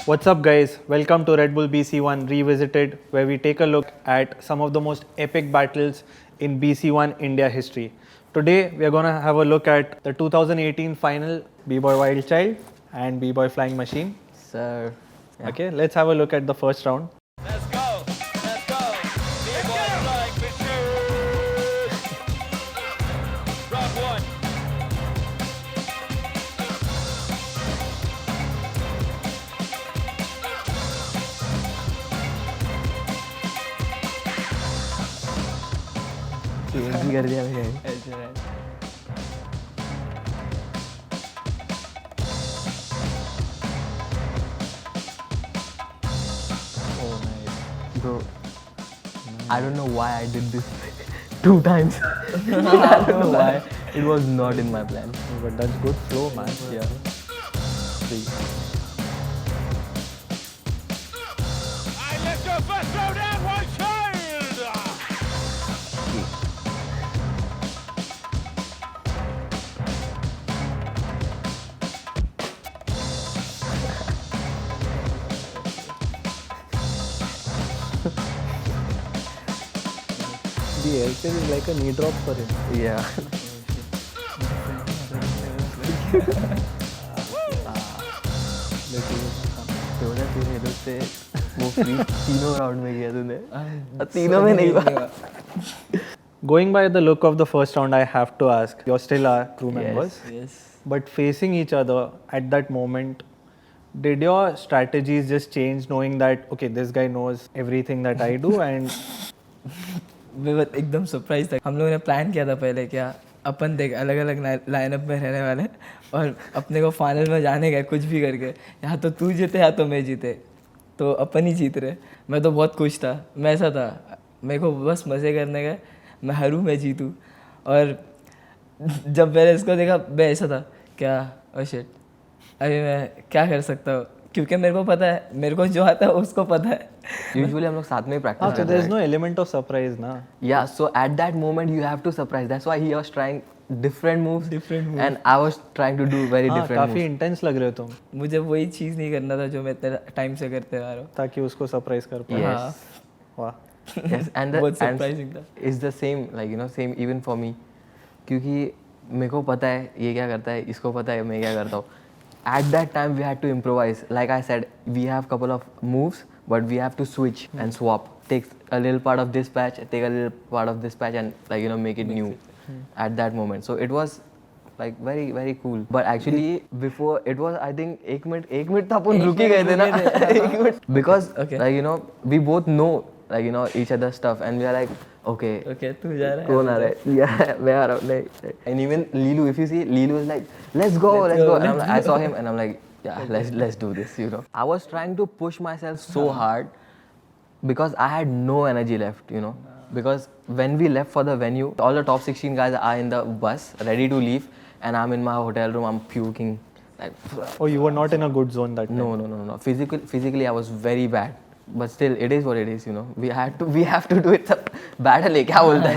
What's up, guys? Welcome to Red Bull BC1 Revisited, where we take a look at some of the most epic battles in BC1 India history. Today, we are going to have a look at the 2018 final B-Boy Wild Child and B-Boy Flying Machine. Sir. Yeah. Okay, let's have a look at the first round. Let's go. Let's go. B-Boy Flying Machine. Round one. Change कर दिया मैंने Oh, nice. Bro, I don't know why I did this 2 times. I don't know why. It was not in my plan. But that's good flow, man. Yeah. See. I let's go first throw down White Child. The LCL is like a knee drop for him. Yeah. तेरे header से वो free तीनों round में गया तूने तीनों में नहीं हुआ. Going by the look of the first round, I have to ask, you're still our crew members. Yes. But facing each other at that moment, did your strategies just change knowing that, okay, this guy knows everything that I do and मैं बस एकदम surprise था. हम लोगों ने plan किया था पहले क्या अपन देख अलग अलग लाइनअप में रहने वाले और अपने को फाइनल में जाने का कुछ भी करके या तो तू जीते या तो मैं जीते तो अपन ही जीत रहे. मैं तो बहुत खुश था. मैं ऐसा था मेरे को बस मज़े करने का मैं हरू मैं जीतूँ. और जब मैंने इसको देखा मैं ऐसा था क्या ओ शिट अभी मैं क्या कर सकता हूँ क्योंकि मेरे को पता है मेरे को जो आता है उसको पता है. Usually हम लोग साथ में practice so there's no element of surprise, na? Yeah, so at that moment you have to surprise. That's why he was trying different moves. Different moves. And I was trying to do very हाँ, different काफी moves. intense लग रहे हो तुम मुझे वही चीज़ नहीं करना था जो मैं इतने टाइम से करते आ रहा हूँ. ताकि उसको सरप्राइज कर पाए. Yes. वाह. Yes, and the बहुत and surprising था. it's the same, like you know, same even for me. क्योंकि मेरे को पता है ये क्या करता है, इसको पता है मैं क्या करता हूँ. At that time we had to improvise. Like I said, we have couple of moves, but we have to switch and swap. Take a little part of this patch, take a little part of this patch, and like you know make it new at that moment. So it was like very very cool. But actually before it was I think एक minute था अपन रुक ही गए थे ना एक minute because Okay. like you know we both know like you know each other's stuff and we are like okay okay तू जा रहा है कौन आ रहा है yeah मैं आ रहा हूँ नहीं and even Lilu if you see Lilu is like let's go and I'm like, I saw him and I'm like yeah let's do this you know. I was trying to push myself so hard because I had no energy left you know because when we left for the venue all the top 16 guys are in the bus ready to leave and I'm in my hotel room I'm puking like Oh, you were not in a good zone that time. no physically I was very bad but still it is what it is you know we have to do it battle है क्या बोलता है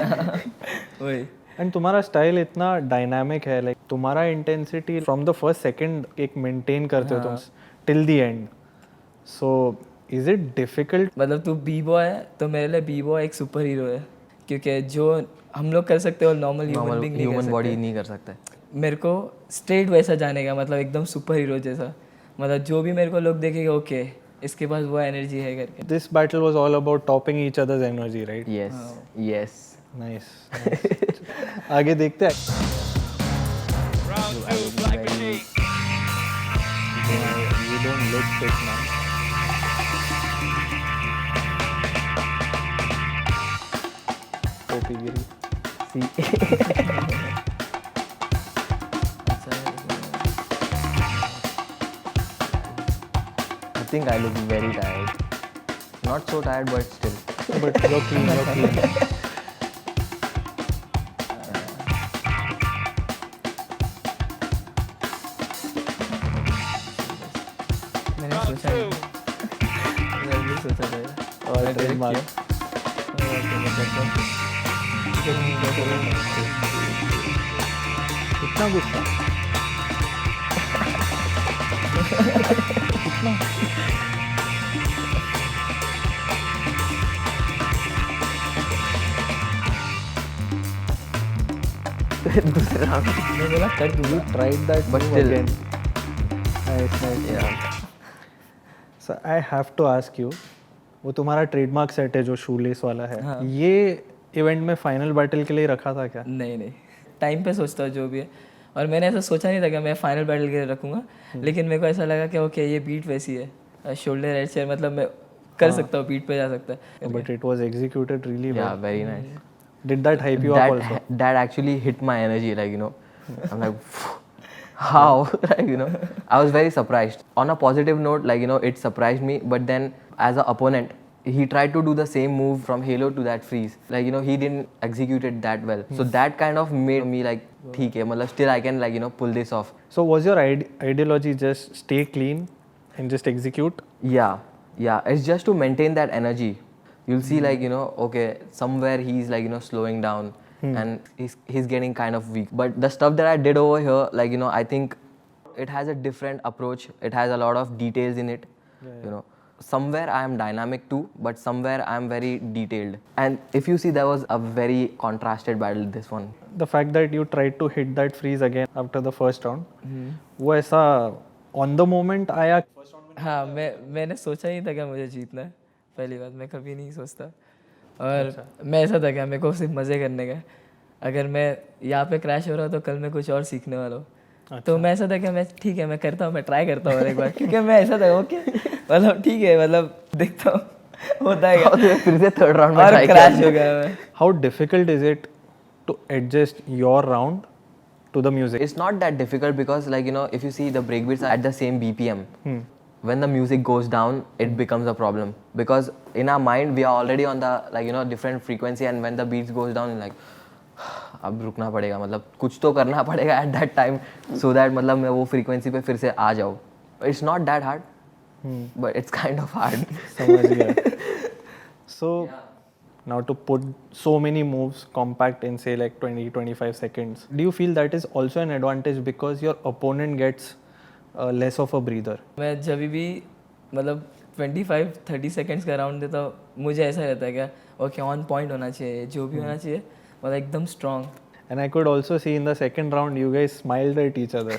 वही. And तुम्हारा style इतना dynamic है like तुम्हारा intensity from the first second एक मेंटेन करते हो तुम till the end. So is it difficult? मतलब तू बी बॉय है तो मेरे लिए बी बॉय एक सुपर हीरो है क्योंकि जो हम लोग कर सकते हो नॉर्मल ह्यूमन बीइंग नहीं कर ह्यूमन बॉडी सकते. नहीं कर सकता है. मेरे को स्ट्रेट वैसा जाने का मतलब एकदम सुपर हीरो जैसा मतलब जो भी मेरे को लोग देखेंगे ओके इसके पास वो एनर्जी है करके. This battle was all about topping each others energy, right? Yes. Nice. आगे देखते हैं. Round two, Flying Machine. You don't look fit, man. Topi giri. I think I look very tired. Not so tired, but still. But you're clean, you're clean. मैंने Round सोचा two. मैंने भी सोचा था और trademark. कितना गुस्सा. कितना दूसरे राउंड मैं बोला कर दूँ You tried that But move still. again. Nice, nice. yeah. So I have to ask you, वो तुम्हारा ट्रेडमार्क सेट है जो शूलेस वाला है, हाँ. ये इवेंट में फाइनल बैटल के लिए रखा था क्या? नहीं टाइम पे सोचता हूँ जो भी है, और मैंने ऐसा सोचा नहीं था कि मैं फाइनल बैटल के लिए रखूँगा, लेकिन मेरे को ऐसा लगा कि ओके ये बीट वैसी है, शोल्डर हेड चेयर, मतलब मैं कर सकता हूँ, बीट पे जा सकता है. But it was executed really Yeah, well. very nice. Did that hype you up also? That actually hit my energy, like, you know, I'm like, how? Like, you know, I was very surprised. On a positive note, like, you know, it surprised me, but then as an opponent, he tried to do the same move from Halo to that freeze. Like, you know, he didn't execute it that well. So that kind of made me like, theek hai, matlab still I can, like, you know, pull this off. So was your ideology just stay clean and just execute? Yeah, it's just to maintain that energy. You'll see, like, you know, okay, somewhere he's, like, you know, slowing down and he's getting kind of weak. But the stuff that I did over here, like, you know, I think it has a different approach. It has a lot of details in it, you know. Somewhere I am dynamic too, but somewhere I am very detailed. And if you see, there was a very contrasted battle, this one. The fact that you tried to hit that freeze again after the first round, वो ऐसा on the moment आया? हाँ, मैंने सोचा ही था कि मुझे जीतना है, पहली बात मैं कभी नहीं सोचता, और मैं ऐसा था कि मेरे को सिर्फ मज़े करने का, अगर मैं यहाँ पे क्रैश हो रहा हूँ तो कल मैं कुछ और सीखने वाला हूँ. तो मैं ऐसा था कि मैं ठीक है, मैं करता हूँ, मैं ट्राई करता हूँ और एक बार, क्योंकि मैं ऐसा था ओके, मतलब ठीक है, मतलब देखता हूँ होता है फिर से थर्ड राउंड में और try क्रैश किया. हो गया मैं. How difficult is it to adjust your round to the music? It's not that difficult because, like, you know, if you see the breakbeats are at the same BPM, when the music goes down, it becomes a problem. Because in our mind, we are already on the, like, you know, different frequency, and when the beats goes down, it's like, अब रुकना पड़ेगा, मतलब कुछ तो करना पड़ेगा at that time, so that मतलब मैं वो frequency पे फिर से आ जाऊँ. It's not that hard, but it's kind of hard. समझ गया. So now to put so many moves compact in say like 20-25 seconds, do you feel that is also an advantage because your opponent gets less of a breather? मैं जब भी मतलब 25-30 seconds का round देता हूँ, मुझे ऐसा रहता है क्या ओके ऑन पॉइंट होना चाहिए, जो भी होना चाहिए मतलब एकदम strong. And I could also see in the second round you guys smiled at each other.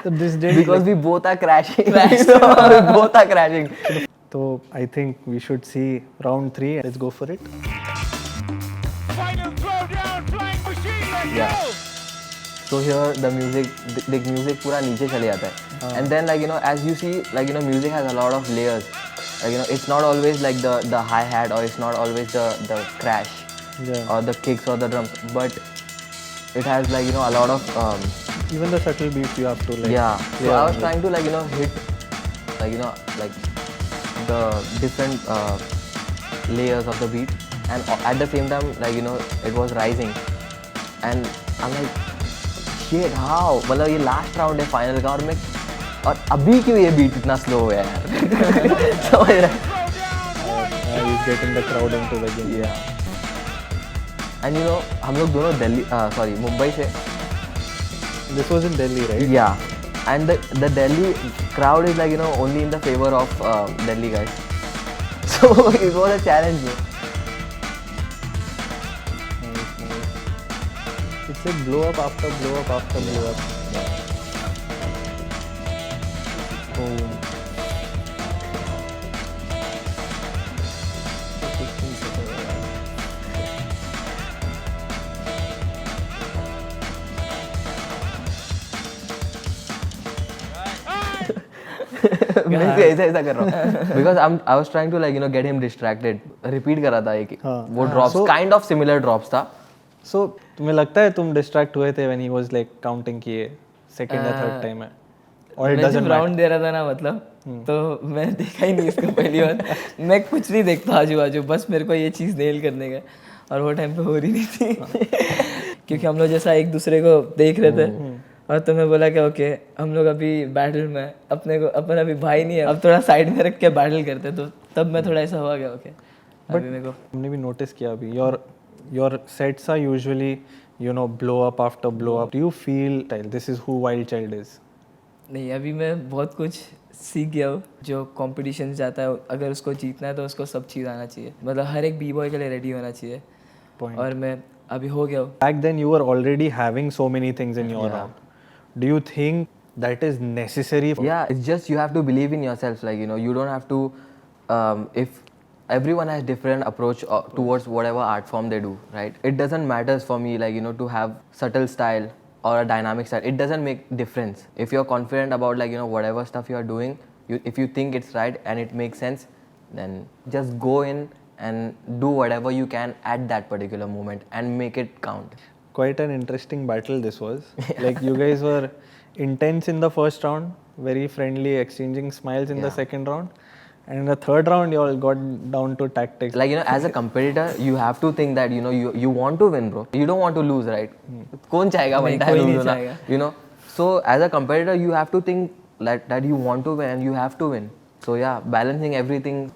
So this did Because we both are crashing. We both are crashing. So I think we should see round 3. Let's go for it. Final throwdown, flying machine, let's Yeah. go! So here the music पूरा नीचे चले जाता है. And then, like, you know, as you see, like, you know, music has a lot of layers. Like, you know, it's not always like the hi-hat, or it's not always the crash, Yeah. or the kicks or the drums, but it has, like, you know, a lot of Even the subtle beats you have to like. yeah. So Yeah. I was trying to, like, you know, hit, like, you know, like the different layers of the beat, and at the same time, like, you know, it was rising, and I'm like, shit, how? मतलब ये last round है final का, और अभी क्यों ये beat इतना slow है यार? समझ रहे? He's getting the crowd into the game. Yeah. And you know, हम लोग दोनों मुंबई से. This was in Delhi, right? Yeah. And the Delhi crowd is, like, you know, only in the favor of Delhi guys. So it was a challenge, bro. Nice, nice. It's like blow up after blow up after blow up. Boom. मैं भी ऐसा कर रहा हूँ. Because I was trying to, like, you know, get him distracted. Repeat कर रहा था एक. हाँ. वो drops, So- kind of similar drops था. So तुम्हें लगता है तुम distract हुए थे when he was like counting किए second या third time में? Or it मैं doesn't जब matter? राउंड दे रहा था ना, मतलब तो मैं देखा ही नहीं इसको पहली बार. मैं कुछ नहीं देखता आजू बाजू, बस मेरे को ये चीज़ नेल करने का, और वो टाइम पे हो रही नहीं थी. क्योंकि हम लोग जैसा एक दूसरे को देख रहे थे, और तुम्हें बोला कि ओके हम लोग अभी बैटल में अपना अभी भाई नहीं है, अब थोड़ा साइड में रख के बैटल करते. तो तब मैं थोड़ा ऐसा हुआ गया ओके अभी मेरे को. हमने भी notice किया अभी your sets are usually blow up after blow up. Do you feel this is who Wild Child is? नहीं, अभी मैं बहुत कुछ सीख गया हूँ. जो कॉम्पिटिशन जाता है, अगर उसको जीतना है तो उसको सब चीज़ आना चाहिए, मतलब हर एक बी बॉय के लिए रेडी होना चाहिए. Point. और मैं अभी हो गया वो। Back then, you were already having so many things in your round. Do you think that is necessary? Yeah, it's just you have to believe in yourself. Like, you know, you don't have to. If everyone has different approach towards whatever art form they do, right? It doesn't matter for me, like, you know, to have subtle style or a dynamic style. It doesn't make difference. If you're confident about, like, you know, whatever stuff you are doing, if you think it's right and it makes sense, then just go in and do whatever you can at that particular moment and make it count. Quite an interesting battle this was. Like you guys were intense in the first round, very friendly, exchanging smiles in the second round, and in the third round you all got down to tactics. Like, you know, as a competitor, you have to think that, you know, you want to win, bro. You don't want to lose, right? कौन चाहेगा one time कोई नहीं lose होना, चाहेगा। you know. So as a competitor, you have to think that you want to win and you have to win. So yeah, balancing everything,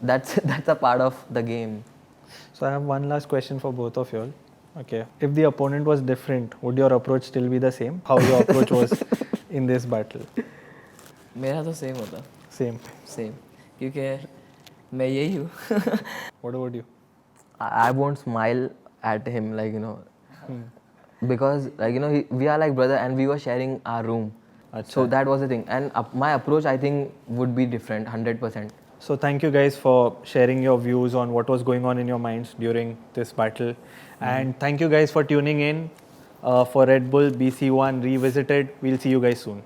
that's a part of the game. So I have one last question for both of you all. Okay, if the opponent was different, would your approach still be the same? How your approach was in this battle? मेरा तो same होता, Same. Same, क्योंकि मैं यही हूँ। What about you? I won't smile at him, like, you know, because, like, you know, we are like brother and we were sharing our room. So that was the thing. And my approach, I think, would be different, 100%. So thank you guys for sharing your views on what was going on in your minds during this battle. And thank you guys for tuning in for Red Bull BC1 Revisited. We'll see you guys soon.